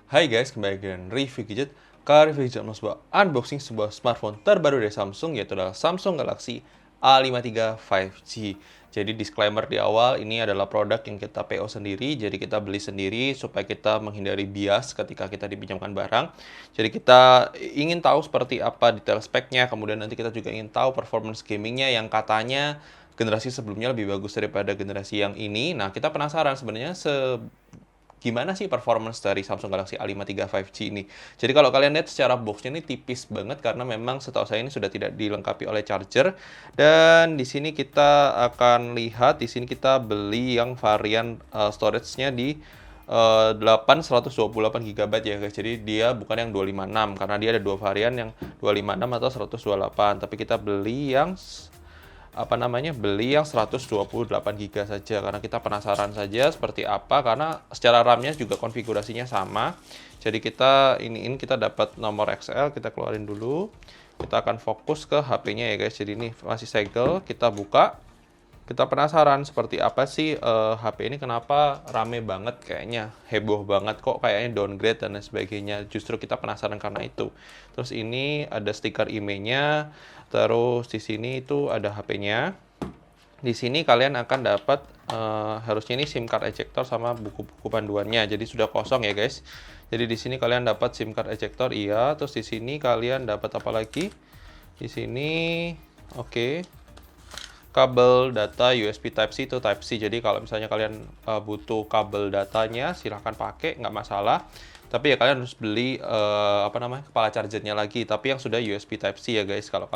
Hai guys, kembali lagi dengan review gadget. Kali review gadget sebuah unboxing sebuah smartphone terbaru dari Samsung, yaitu adalah Samsung Galaxy A53 5G. Jadi disclaimer di awal, ini adalah produk yang kita PO sendiri, jadi kita beli sendiri supaya kita menghindari bias ketika kita dipinjamkan barang. Jadi kita ingin tahu seperti apa detail speknya, kemudian nanti kita juga ingin tahu performance gamingnya yang katanya generasi sebelumnya lebih bagus daripada generasi yang ini. Nah, kita penasaran sebenarnya gimana sih performance dari Samsung Galaxy A53 5G ini. Jadi kalau kalian lihat secara boxnya ini tipis banget karena memang setahu saya ini sudah tidak dilengkapi oleh charger. Dan di sini kita akan lihat, di sini kita beli yang varian storage-nya di 8 128 GB ya guys. Jadi dia bukan yang 256 karena dia ada dua varian, yang 256 atau 128. Tapi kita beli yang beli yang 128 GB saja karena kita penasaran saja seperti apa, karena secara RAM-nya juga konfigurasinya sama. Jadi kita dapat nomor XL, kita keluarin dulu. Kita akan fokus ke HP-nya ya guys. Jadi ini masih segel, kita buka. Kita penasaran seperti apa sih HP ini, kenapa rame banget, kayaknya heboh banget kok, kayaknya downgrade dan lain sebagainya. Justru kita penasaran karena itu. Terus ini ada stiker IMEI-nya, terus di sini itu ada HP-nya. Di sini kalian akan dapat harusnya ini SIM card ejector sama buku-buku panduannya. Jadi sudah kosong ya guys. Jadi di sini kalian dapat SIM card ejector, iya. Terus di sini kalian dapat apa lagi? Di sini, oke, kabel data USB Type-C itu Type-C. Jadi kalau misalnya kalian butuh kabel datanya, silahkan pakai, nggak masalah. Tapi ya kalian harus beli kepala chargernya lagi. Tapi yang sudah USB Type-C ya guys. Kalau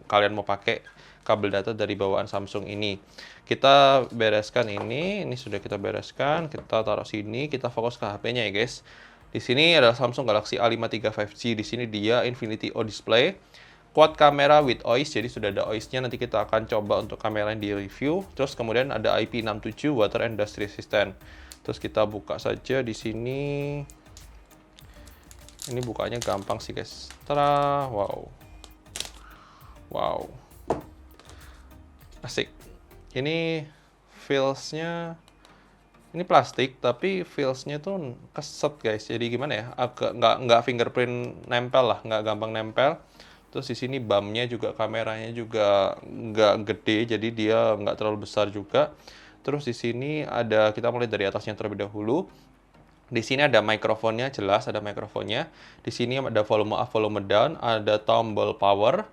kalian mau pakai kabel data dari bawaan Samsung ini. Kita bereskan ini sudah kita bereskan. Kita taruh sini, kita fokus ke HP-nya ya guys. Di sini adalah Samsung Galaxy A53 5G. Di sini dia Infinity O Display. Quad kamera with OIS, jadi sudah ada OIS-nya, nanti kita akan coba untuk kamera yang di review. Terus kemudian ada IP67 Water and Dust Resistant. Terus kita buka saja di sini. Ini bukanya gampang sih guys. Tara, wow. Wow. Asik. Ini feels-nya, ini plastik tapi feels-nya tuh keset guys. Jadi gimana ya? Agak nggak fingerprint nempel lah, nggak gampang nempel. Terus di sini bump-nya juga, kameranya juga nggak gede, jadi dia nggak terlalu besar juga. Terus di sini kita mulai dari atasnya terlebih dahulu. Di sini ada mikrofonnya, jelas ada mikrofonnya. Di sini ada volume up, volume down, ada tombol power.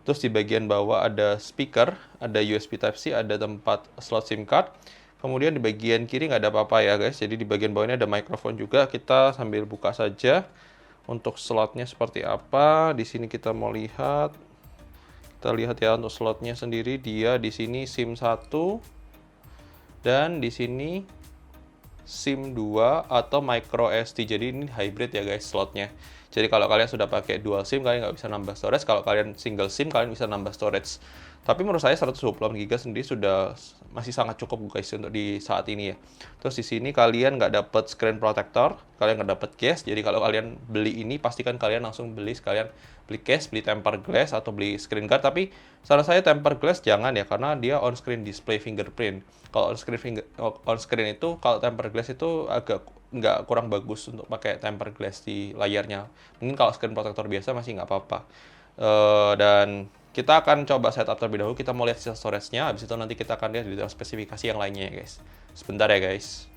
Terus di bagian bawah ada speaker, ada USB Type-C, ada tempat slot SIM card. Kemudian di bagian kiri nggak ada apa-apa ya guys. Jadi di bagian bawah ini ada mikrofon juga. Kita sambil buka saja. Untuk slotnya seperti apa? Di sini kita mau lihat. Kita lihat ya untuk slotnya sendiri, dia di sini SIM 1 dan di sini SIM 2 atau micro SD. Jadi ini hybrid ya guys slotnya. Jadi kalau kalian sudah pakai dual SIM, kalian nggak bisa nambah storage. Kalau kalian single SIM, kalian bisa nambah storage. Tapi menurut saya 128 GB sendiri sudah masih sangat cukup guys untuk di saat ini ya. Terus di sini kalian nggak dapat screen protector, kalian nggak dapat case. Jadi kalau kalian beli ini, pastikan kalian langsung beli sekalian beli case, beli tempered glass atau beli screen guard. Tapi saran saya tempered glass jangan ya, karena dia on screen display fingerprint. Kalau on screen itu, kalau tempered glass itu agak nggak, kurang bagus untuk pakai tempered glass di layarnya. Mungkin kalau screen protector biasa masih nggak apa-apa. Dan kita akan coba setup terlebih dahulu. Kita mau lihat sisa storage-nya, habis itu nanti kita akan lihat detail spesifikasi yang lainnya ya guys. Sebentar ya guys.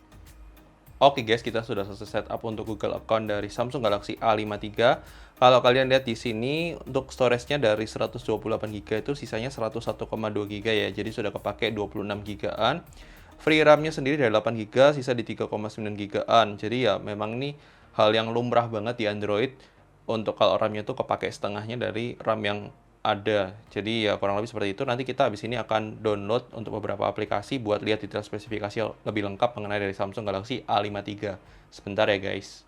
Oke guys, kita sudah selesai setup untuk Google account dari Samsung Galaxy A53. Kalau kalian lihat di sini, untuk storage-nya dari 128 GB itu sisanya 101,2 GB ya. Jadi sudah kepake 26 GB-an. Free RAM-nya sendiri dari 8 GB, sisa di 3,9 GB-an. Jadi ya memang ini hal yang lumrah banget di Android. Untuk kalau RAM-nya itu kepake setengahnya dari RAM yang ada. Jadi ya kurang lebih seperti itu. Nanti kita habis ini akan download untuk beberapa aplikasi buat lihat detail spesifikasi lebih lengkap mengenai dari Samsung Galaxy A53. Sebentar ya guys.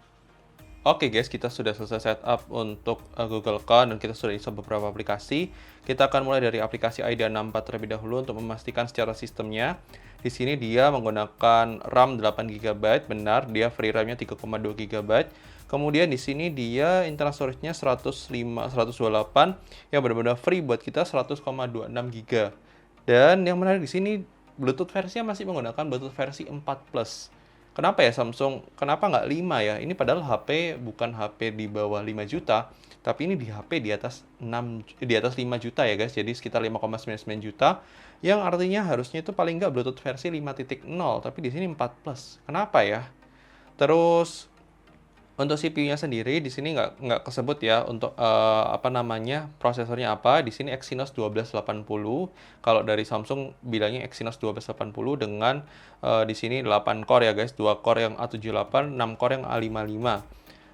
Oke guys, kita sudah selesai setup untuk Google Account dan kita sudah install beberapa aplikasi. Kita akan mulai dari aplikasi IDEA64 terlebih dahulu untuk memastikan secara sistemnya. Di sini dia menggunakan RAM 8 GB, benar, dia free RAM-nya 3,2 GB. Kemudian di sini dia internal storage-nya 128 yang benar-benar free buat kita 100,26 GB. Dan yang menarik di sini Bluetooth versinya masih menggunakan Bluetooth versi 4 Plus. Kenapa ya Samsung, kenapa nggak 5 ya? Ini padahal HP bukan HP di bawah 5 juta, tapi ini di HP di atas 5 juta ya guys. Jadi sekitar 5,99 juta, yang artinya harusnya itu paling nggak Bluetooth versi 5.0, tapi di sini 4 plus. Kenapa ya? Terus untuk CPU-nya sendiri di sini nggak kesebut ya untuk apa namanya prosesornya apa. Di sini Exynos 1280. Kalau dari Samsung bilangnya Exynos 1280 dengan di sini 8 core ya guys, 2 core yang A78, 6 core yang A55.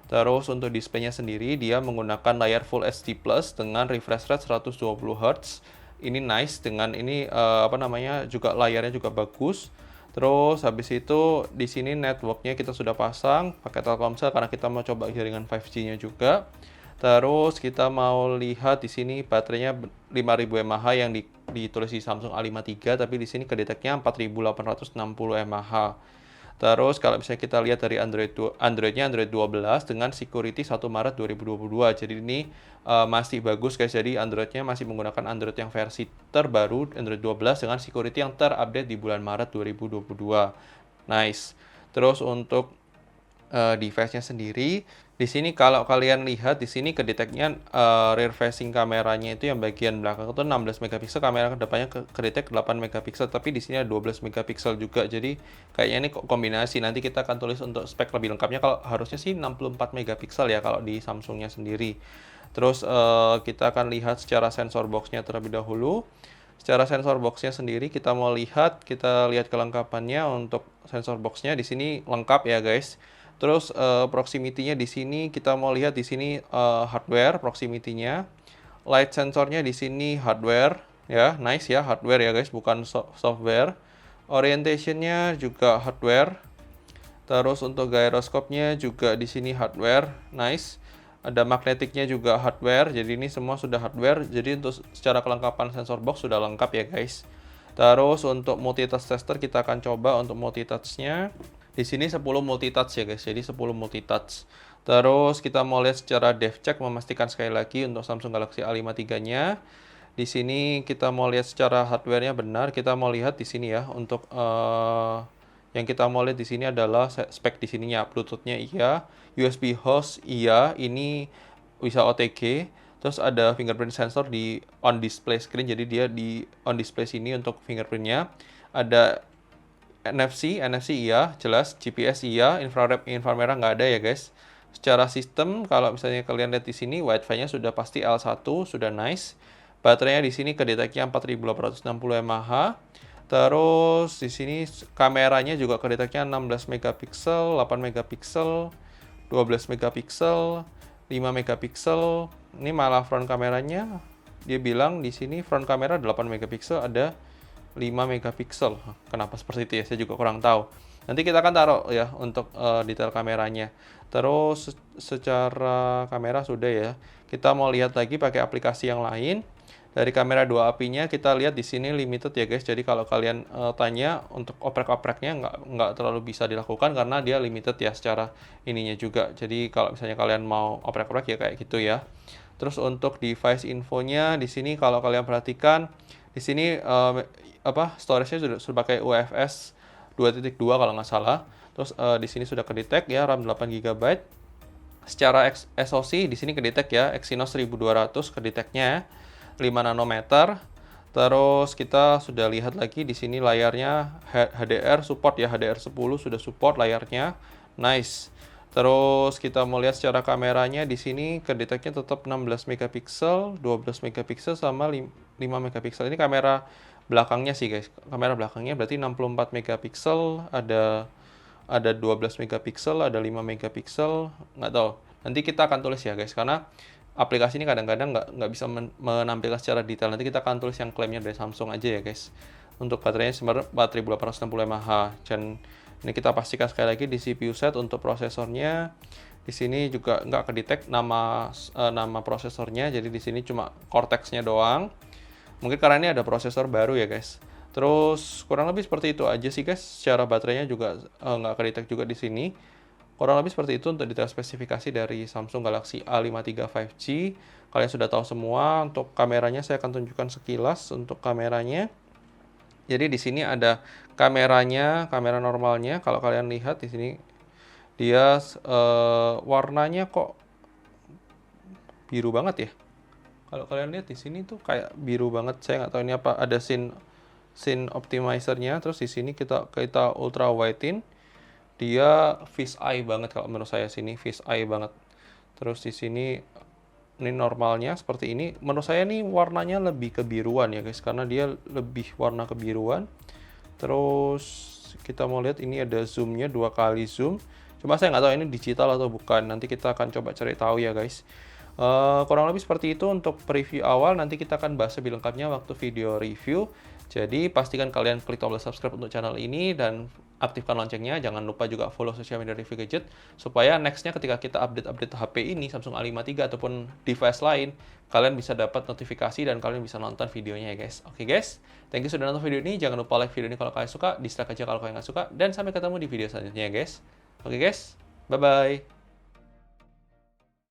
Terus untuk displaynya sendiri dia menggunakan layar Full HD Plus dengan refresh rate 120 Hz. Ini nice dengan ini apa namanya juga layarnya juga bagus. Terus habis itu di sini networknya kita sudah pasang pakai Telkomsel karena kita mau coba jaringan 5G-nya juga. Terus kita mau lihat di sini baterainya 5000 mAh yang ditulis di Samsung A53, tapi di sini kedeteknya 4860 mAh. Terus kalau misalnya kita lihat dari Android-nya Android 12 dengan security 1 Maret 2022. Jadi ini masih bagus guys. Jadi Android-nya masih menggunakan Android yang versi terbaru Android 12 dengan security yang terupdate di bulan Maret 2022. Nice. Terus untuk device-nya sendiri, di sini kalau kalian lihat di sini kedeteknya rear facing kameranya itu yang bagian belakang itu 16 megapiksel, kamera kedepannya kedetek 8 megapiksel, tapi di sini ada 12 megapiksel juga. Jadi kayaknya ini kombinasi. Nanti kita akan tulis untuk spek lebih lengkapnya, kalau harusnya sih 64 megapiksel ya kalau di Samsungnya sendiri. Terus kita akan lihat secara sensor box-nya terlebih dahulu. Secara sensor box-nya sendiri kita lihat kelengkapannya. Untuk sensor box-nya di sini lengkap ya guys. Terus proximity-nya di sini kita mau lihat di sini hardware proximity-nya. Light sensornya di sini hardware ya, nice ya, hardware ya guys, bukan software. Orientation-nya juga hardware. Terus untuk gyroscope-nya juga di sini hardware, nice. Ada magnetiknya juga hardware. Jadi ini semua sudah hardware. Jadi untuk secara kelengkapan sensor box sudah lengkap ya guys. Terus untuk multitouch tester kita akan coba untuk multitouch-nya. Di sini 10 multitouch ya guys. Jadi 10 multitouch. Terus kita mau lihat secara dev check, memastikan sekali lagi untuk Samsung Galaxy A53-nya. Di sini kita mau lihat secara hardware-nya benar. Kita mau lihat di sini ya untuk yang kita mau lihat di sini adalah spek di sininya. Bluetooth-nya iya, USB host iya, ini bisa OTG. Terus ada fingerprint sensor di on display screen, jadi dia di on display sini untuk fingerprintnya. Ada NFC iya, jelas. GPS iya, infrared, inframerah nggak ada ya guys. Secara sistem, kalau misalnya kalian lihat di sini, Wi-Fi-nya sudah pasti L1, sudah nice. Baterainya di sini kedeteknya 4860 mAh. Terus di sini kameranya juga kedeteknya 16 megapiksel, 8 megapiksel, 12 megapiksel, 5 megapiksel. Ini malah front kameranya dia bilang di sini front kamera 8 megapiksel, ada 5 megapiksel. Kenapa seperti itu ya? Saya juga kurang tahu. Nanti kita akan taruh ya untuk detail kameranya. Terus secara kamera sudah ya. Kita mau lihat lagi pakai aplikasi yang lain. Dari kamera 2 apinya kita lihat di sini limited ya guys. Jadi kalau kalian tanya untuk oprek-opreknya nggak terlalu bisa dilakukan karena dia limited ya secara ininya juga. Jadi kalau misalnya kalian mau oprek-oprek ya kayak gitu ya. Terus untuk device infonya di sini kalau kalian perhatikan di sini storage-nya sudah pakai UFS 2.2 kalau nggak salah. Terus di sini sudah kedetek ya RAM 8 GB. Secara SoC di sini kedetek ya Exynos 1200 kedeteknya 5 nanometer. Terus kita sudah lihat lagi di sini layarnya HDR support ya, HDR10 sudah support layarnya. Nice. Terus kita mau lihat secara kameranya di sini kedeteknya tetap 16 megapiksel, 12 megapiksel sama 5 megapiksel. Ini kamera belakangnya sih guys. Kamera belakangnya berarti 64 megapiksel, ada 12 megapiksel, ada 5 megapiksel, nggak tahu. Nanti kita akan tulis ya guys, karena aplikasi ini kadang-kadang nggak bisa menampilkan secara detail. Nanti kita akan tulis yang klaimnya dari Samsung aja ya guys. Untuk baterainya sebenarnya 4860 mAh. Dan ini kita pastikan sekali lagi di CPU set. Untuk prosesornya di sini juga nggak kedetek nama prosesornya. Jadi di sini cuma Cortex-nya doang. Mungkin karena ini ada prosesor baru ya guys. Terus kurang lebih seperti itu aja sih guys. Secara baterainya juga nggak kedetek juga di sini. Kurang lebih seperti itu untuk detail spesifikasi dari Samsung Galaxy A53 5G. Kalian sudah tahu semua. Untuk kameranya saya akan tunjukkan sekilas untuk kameranya. Jadi di sini ada kameranya, kamera normalnya. Kalau kalian lihat di sini dia warnanya kok biru banget ya. Kalau kalian lihat di sini tuh kayak biru banget. Saya nggak tahu ini apa. Ada scene optimizernya. Terus di sini kita ultra wide-in. Dia fish eye banget kalau menurut saya sini, fish eye banget. Terus di sini ini normalnya seperti ini. Menurut saya nih warnanya lebih kebiruan ya guys, karena dia lebih warna kebiruan. Terus kita mau lihat ini ada zoomnya 2 kali zoom. Cuma saya nggak tahu ini digital atau bukan. Nanti kita akan coba cari tahu ya guys. Kurang lebih seperti itu untuk preview awal. Nanti kita akan bahas lebih lengkapnya waktu video review. Jadi pastikan kalian klik tombol subscribe untuk channel ini dan aktifkan loncengnya. Jangan lupa juga follow sosial media review gadget supaya nextnya ketika kita update HP ini Samsung A53 ataupun device lain, kalian bisa dapat notifikasi dan kalian bisa nonton videonya ya guys. Oke guys, thank you sudah nonton video ini. Jangan lupa like video ini kalau kalian suka, dislike aja kalau kalian nggak suka, dan sampai ketemu di video selanjutnya ya guys. Oke guys, bye bye.